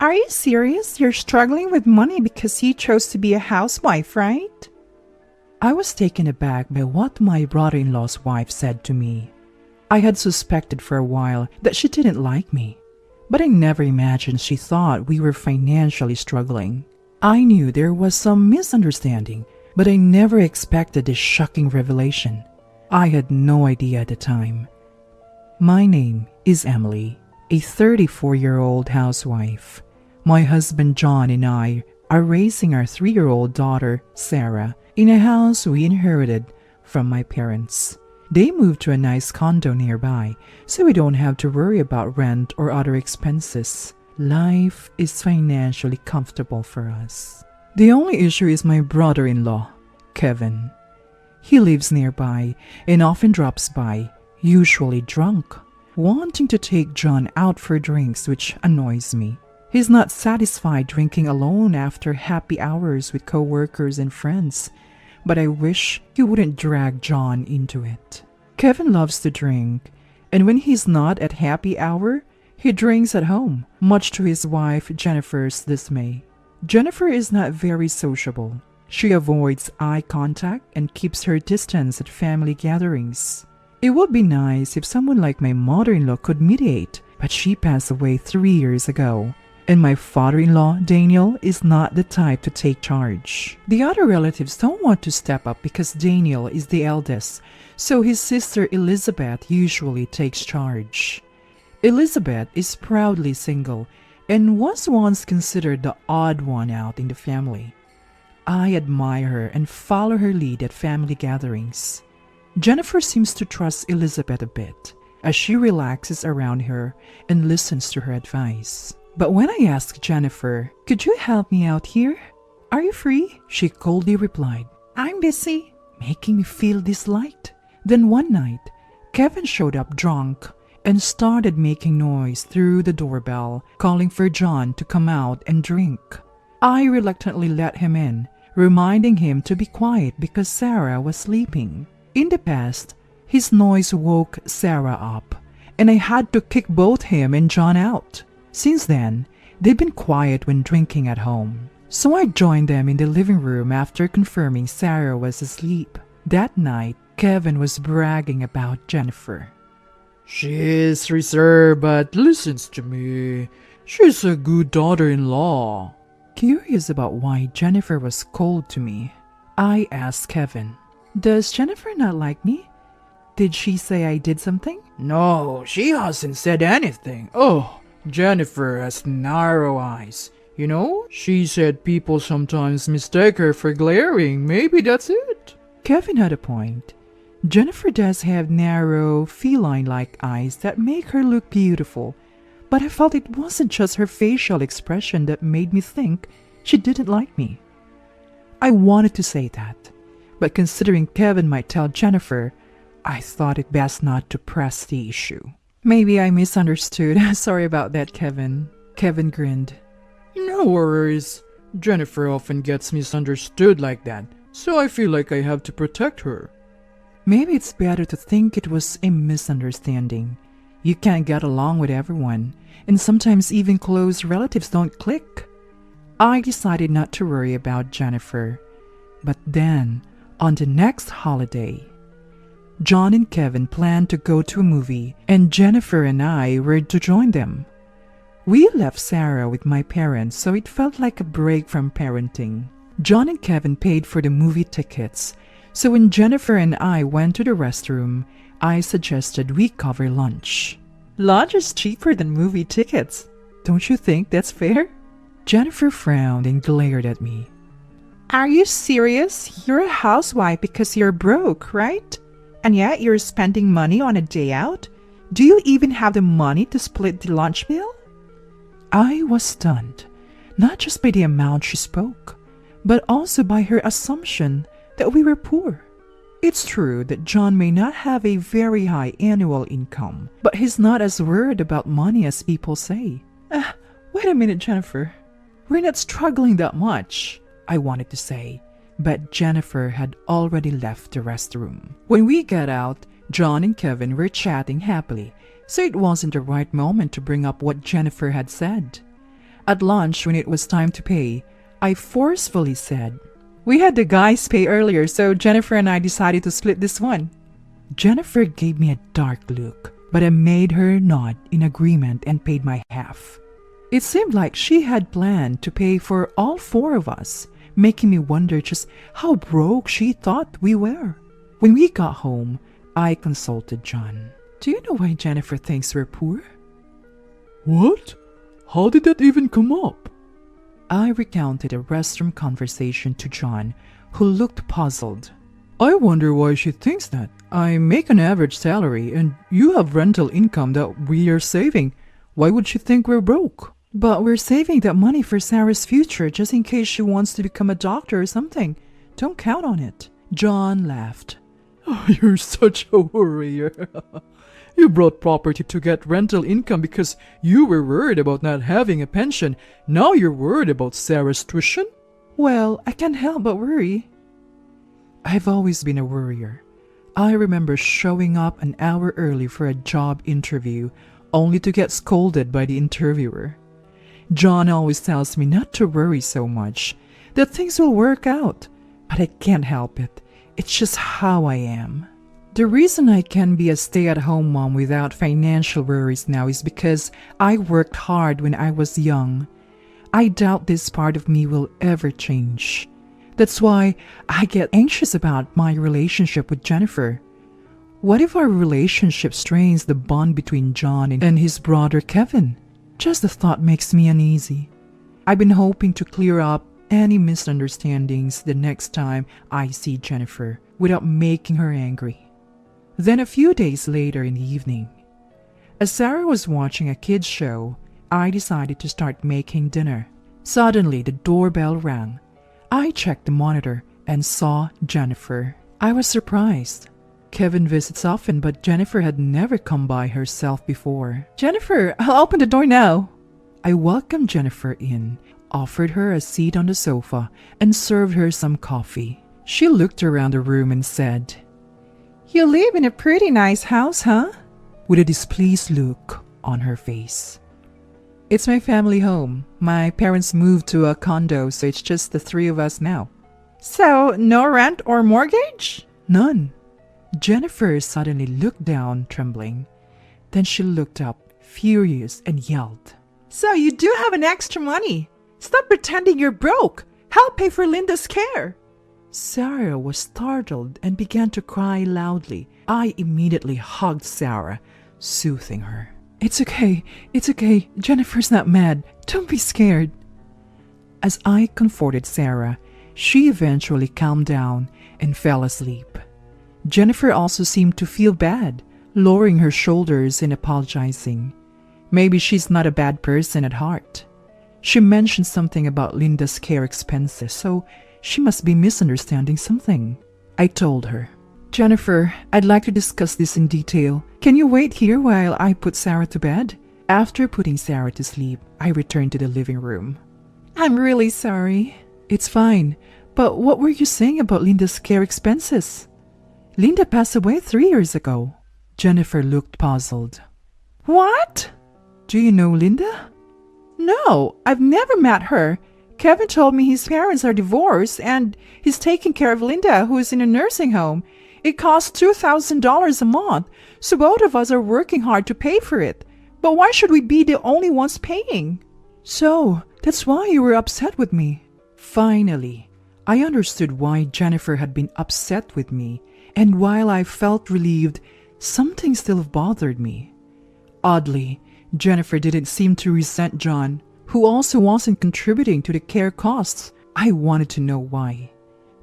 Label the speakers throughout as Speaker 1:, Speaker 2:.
Speaker 1: Are you serious? You're struggling with money because you chose to be a housewife, right? I was taken aback by what my brother-in-law's wife said to me. I had suspected for a while that she didn't like me, but I never imagined she thought we were financially struggling. I knew there was some misunderstanding, but I never expected this shocking revelation. I had no idea at the time. My name is Emily, a 34-year-old housewife. My husband John and I are raising our 3-year-old daughter, Sarah, in a house we inherited from my parents. They moved to a nice condo nearby, so we don't have to worry about rent or other expenses. Life is financially comfortable for us. The only issue is my brother-in-law, Kevin. He lives nearby and often drops by, usually drunk, wanting to take John out for drinks, which annoys me. He's not satisfied drinking alone after happy hours with co-workers and friends, but I wish he wouldn't drag John into it. Kevin loves to drink, and when he's not at happy hour, he drinks at home, much to his wife Jennifer's dismay. Jennifer is not very sociable. She avoids eye contact and keeps her distance at family gatherings. It would be nice if someone like my mother-in-law could mediate, but she passed away 3 years ago. And my father-in-law, Daniel, is not the type to take charge. The other relatives don't want to step up because Daniel is the eldest, so his sister Elizabeth usually takes charge. Elizabeth is proudly single and was once considered the odd one out in the family. I admire her and follow her lead at family gatherings. Jennifer seems to trust Elizabeth a bit, as she relaxes around her and listens to her advice. But when I asked Jennifer, "Could you help me out here? Are you free?" she coldly replied, "I'm busy," making me feel disliked. Then one night, Kevin showed up drunk and started making noise through the doorbell, calling for John to come out and drink. I reluctantly let him in, reminding him to be quiet because Sarah was sleeping. In the past, his noise woke Sarah up, and I had to kick both him and John out. Since then, they've been quiet when drinking at home. So I joined them in the living room after confirming Sarah was asleep. That night, Kevin was bragging about Jennifer.
Speaker 2: She is reserved but listens to me. She's a good daughter-in-law.
Speaker 1: Curious about why Jennifer was cold to me, I asked Kevin, "Does Jennifer not like me? Did she say I did something?"
Speaker 2: No, she hasn't said anything. Oh, Jennifer has narrow eyes. You know, she said people sometimes mistake her for glaring. Maybe that's it.
Speaker 1: Kevin had a point. Jennifer does have narrow, feline-like eyes that make her look beautiful, but I felt it wasn't just her facial expression that made me think she didn't like me. I wanted to say that, but considering Kevin might tell Jennifer, I thought it best not to press the issue. "Maybe I misunderstood. Sorry about that, Kevin." Kevin grinned.
Speaker 2: No worries. Jennifer often gets misunderstood like that, so I feel like I have to protect her.
Speaker 1: Maybe it's better to think it was a misunderstanding. You can't get along with everyone, and sometimes even close relatives don't click. I decided not to worry about Jennifer. But then, on the next holiday, John and Kevin planned to go to a movie, and Jennifer and I were to join them. We left Sarah with my parents, so it felt like a break from parenting. John and Kevin paid for the movie tickets, so when Jennifer and I went to the restroom, I suggested we cover lunch. Lunch is cheaper than movie tickets. Don't you think that's fair? Jennifer frowned and glared at me. "Are you serious? You're a housewife because you're broke, right? And yet you're spending money on a day out? Do you even have the money to split the lunch bill?" I was stunned, not just by the amount she spoke, but also by her assumption that we were poor. It's true that John may not have a very high annual income, but he's not as worried about money as people say. Wait a minute, Jennifer. We're not struggling that much, I wanted to say, but Jennifer had already left the restroom. When we got out, John and Kevin were chatting happily, so it wasn't the right moment to bring up what Jennifer had said. At lunch, when it was time to pay, I forcefully said, "We had the guys pay earlier, so Jennifer and I decided to split this one." Jennifer gave me a dark look, but I made her nod in agreement and paid my half. It seemed like she had planned to pay for all four of us, making me wonder just how broke she thought we were. When we got home, I consulted John. "Do you know why Jennifer thinks we're poor?"
Speaker 2: What? How did that even come up?
Speaker 1: I recounted a restroom conversation to John, who looked puzzled.
Speaker 2: I wonder why she thinks that. I make an average salary and you have rental income that we are saving. Why would she think we're broke?
Speaker 1: "But we're saving that money for Sarah's future just in case she wants to become a doctor or something. Don't count on it." John laughed.
Speaker 2: Oh, you're such a worrier. You brought property to get rental income because you were worried about not having a pension. Now you're worried about Sarah's tuition?
Speaker 1: Well, I can't help but worry. I've always been a worrier. I remember showing up an hour early for a job interview only to get scolded by the interviewer. John always tells me not to worry so much, that things will work out, but I can't help it. It's just how I am. The reason I can be a stay-at-home mom without financial worries now is because I worked hard when I was young. I doubt this part of me will ever change. That's why I get anxious about my relationship with Jennifer. What if our relationship strains the bond between John and his brother Kevin? Just the thought makes me uneasy. I've been hoping to clear up any misunderstandings the next time I see Jennifer without making her angry. Then a few days later in the evening, as Sarah was watching a kids' show, I decided to start making dinner. Suddenly, the doorbell rang. I checked the monitor and saw Jennifer. I was surprised. Kevin visits often, but Jennifer had never come by herself before. "Jennifer, I'll open the door now." I welcomed Jennifer in, offered her a seat on the sofa, and served her some coffee. She looked around the room and said, "You live in a pretty nice house, huh?" with a displeased look on her face. "It's my family home. My parents moved to a condo, so it's just the three of us now." "So, no rent or mortgage?" "None." Jennifer suddenly looked down, trembling. Then she looked up, furious, and yelled, "So you do have an extra money? Stop pretending you're broke. Help pay for Linda's care." Sarah was startled and began to cry loudly. I immediately hugged Sarah, soothing her. It's okay. Jennifer's not mad. Don't be scared." As I comforted Sarah, she eventually calmed down and fell asleep. Jennifer also seemed to feel bad, lowering her shoulders and apologizing. Maybe she's not a bad person at heart. She mentioned something about Linda's care expenses, so she must be misunderstanding something. I told her, "Jennifer, I'd like to discuss this in detail. Can you wait here while I put Sarah to bed?" After putting Sarah to sleep, I returned to the living room. "I'm really sorry." "It's fine. But what were you saying about Linda's care expenses?" "Linda passed away 3 years ago." Jennifer looked puzzled. "What? Do you know Linda?" "No, I've never met her. Kevin told me his parents are divorced and he's taking care of Linda, who is in a nursing home. It costs $2,000 a month, so both of us are working hard to pay for it. But why should we be the only ones paying?" "So, that's why you were upset with me." Finally, I understood why Jennifer had been upset with me, and while I felt relieved, something still bothered me. Oddly, Jennifer didn't seem to resent John, who also wasn't contributing to the care costs. I wanted to know why.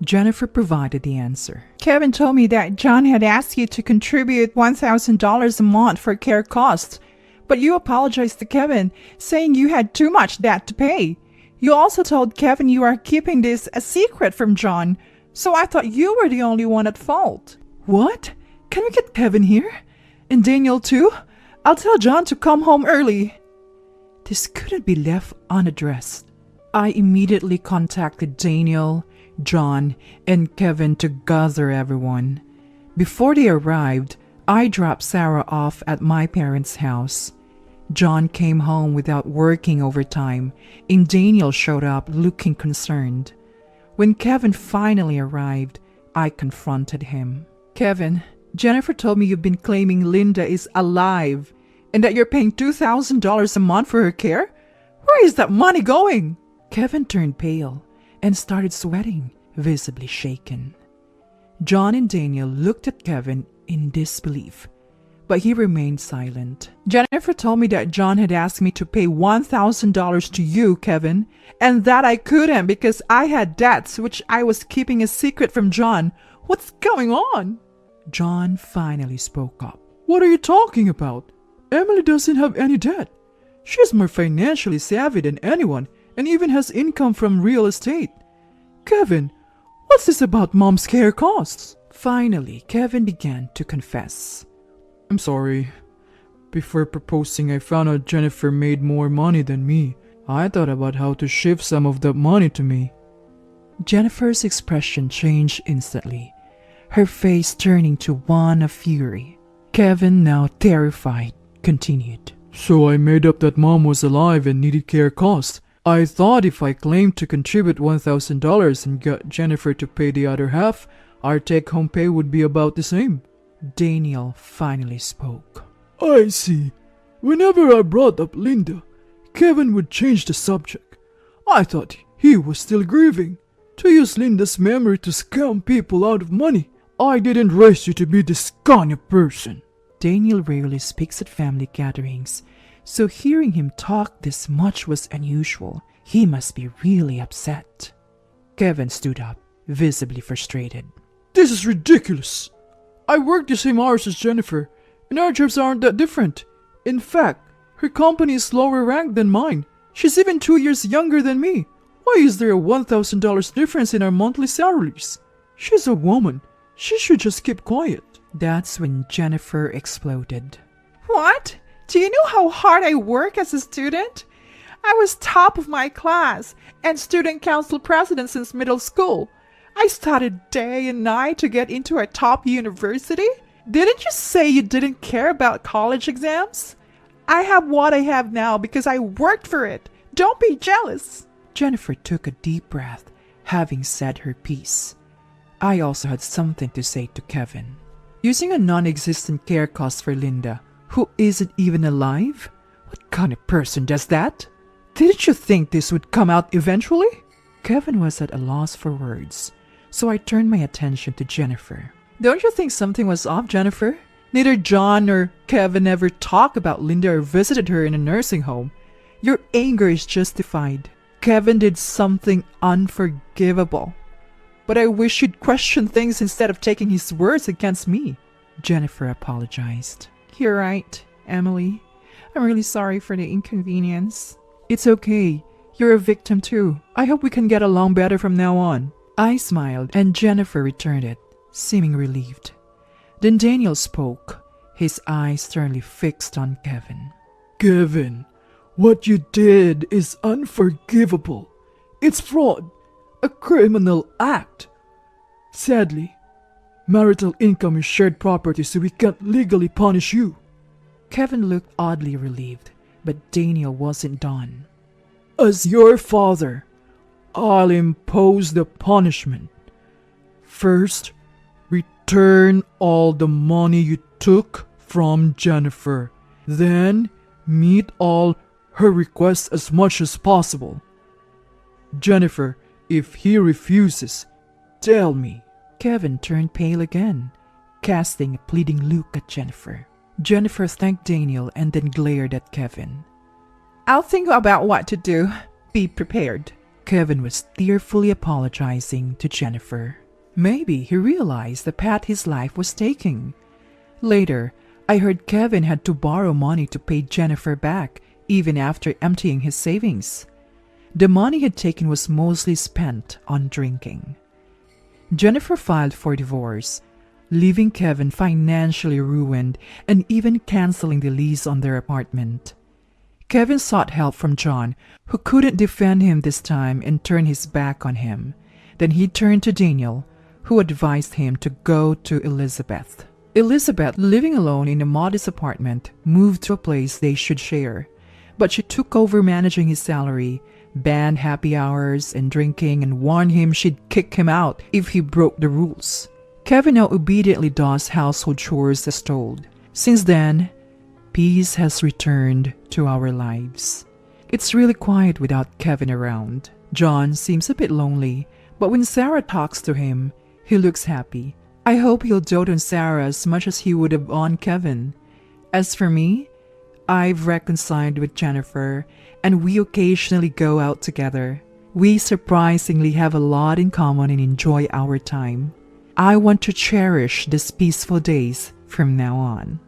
Speaker 1: Jennifer provided the answer. "Kevin told me that John had asked you to contribute $1,000 a month for care costs, but you apologized to Kevin, saying you had too much debt to pay. You also told Kevin you are keeping this a secret from John, so I thought you were the only one at fault." "What? Can we get Kevin here? And Daniel too? I'll tell John to come home early." This couldn't be left unaddressed. I immediately contacted Daniel, John, and Kevin to gather everyone. Before they arrived, I dropped Sarah off at my parents' house. John came home without working overtime, and Daniel showed up looking concerned. When Kevin finally arrived, I confronted him. Kevin, Jennifer told me you've been claiming Linda is alive and that you're paying $2,000 a month for her care? Where is that money going? Kevin turned pale and started sweating, visibly shaken. John and Daniel looked at Kevin in disbelief, but he remained silent. Jennifer told me that John had asked me to pay $1,000 to you, Kevin, and that I couldn't because I had debts which I was keeping a secret from John. What's going on? John finally spoke up.
Speaker 2: What are you talking about? Emily doesn't have any debt. She's more financially savvy than anyone and even has income from real estate. Kevin, what's this about mom's care costs?
Speaker 1: Finally, Kevin began to confess.
Speaker 2: I'm sorry. Before proposing, I found out Jennifer made more money than me. I thought about how to shift some of that money to me.
Speaker 1: Jennifer's expression changed instantly, her face turning to one of fury. Kevin, now terrified, continued.
Speaker 2: So I made up that mom was alive and needed care costs. I thought if I claimed to contribute $1,000 and got Jennifer to pay the other half, our take-home pay would be about the same.
Speaker 1: Daniel finally spoke.
Speaker 2: I see. Whenever I brought up Linda, Kevin would change the subject. I thought he was still grieving. To use Linda's memory to scam people out of money. I didn't raise you to be this kind of person.
Speaker 1: Daniel rarely speaks at family gatherings, so hearing him talk this much was unusual. He must be really upset. Kevin stood up, visibly frustrated.
Speaker 2: This is ridiculous. I work the same hours as Jennifer, and our jobs aren't that different. In fact, her company is lower ranked than mine. She's even 2 years younger than me. Why is there a $1,000 difference in our monthly salaries? She's a woman. She should just keep quiet.
Speaker 1: That's when Jennifer exploded.
Speaker 3: What? Do you know how hard I work as a student? I was top of my class and student council president since middle school. I studied day and night to get into a top university. Didn't you say you didn't care about college exams? I have what I have now because I worked for it. Don't be jealous.
Speaker 1: Jennifer took a deep breath, having said her piece. I also had something to say to Kevin. Using a non-existent care cost for Linda, who isn't even alive? What kind of person does that? Didn't you think this would come out eventually? Kevin was at a loss for words, so I turned my attention to Jennifer. Don't you think something was off, Jennifer? Neither John nor Kevin ever talked about Linda or visited her in a nursing home. Your anger is justified. Kevin did something unforgivable. But I wish you'd question things instead of taking his words against me. Jennifer apologized.
Speaker 3: You're right, Emily. I'm really sorry for the inconvenience.
Speaker 1: It's okay. You're a victim too. I hope we can get along better from now on. I smiled and Jennifer returned it, seeming relieved. Then Daniel spoke, his eyes sternly fixed on Kevin.
Speaker 2: Kevin, what you did is unforgivable. It's fraud. A criminal act. Sadly, marital income is shared property, so we can't legally punish you.
Speaker 1: Kevin looked oddly relieved, but Daniel wasn't done.
Speaker 2: As your father, I'll impose the punishment. First, return all the money you took from Jennifer. Then, meet all her requests as much as possible. Jennifer, if he refuses, tell me.
Speaker 1: Kevin turned pale again, casting a pleading look at Jennifer. Jennifer thanked Daniel and then glared at Kevin.
Speaker 3: I'll think about what to do. Be prepared.
Speaker 1: Kevin was tearfully apologizing to Jennifer. Maybe he realized the path his life was taking. Later, I heard Kevin had to borrow money to pay Jennifer back, even after emptying his savings. The money he'd taken was mostly spent on drinking. Jennifer filed for divorce, leaving Kevin financially ruined and even canceling the lease on their apartment. Kevin sought help from John, who couldn't defend him this time and turned his back on him. Then he turned to Daniel, who advised him to go to Elizabeth. Elizabeth, living alone in a modest apartment, moved to a place they should share. But she took over managing his salary, banned happy hours and drinking, and warned him she'd kick him out if he broke the rules. Kevin now obediently does household chores as told. Since then, peace has returned to our lives. It's really quiet without Kevin around. John seems a bit lonely, but when Sarah talks to him, he looks happy. I hope he'll dote on Sarah as much as he would have on Kevin. As for me, I've reconciled with Jennifer, and we occasionally go out together. We surprisingly have a lot in common and enjoy our time. I want to cherish these peaceful days from now on.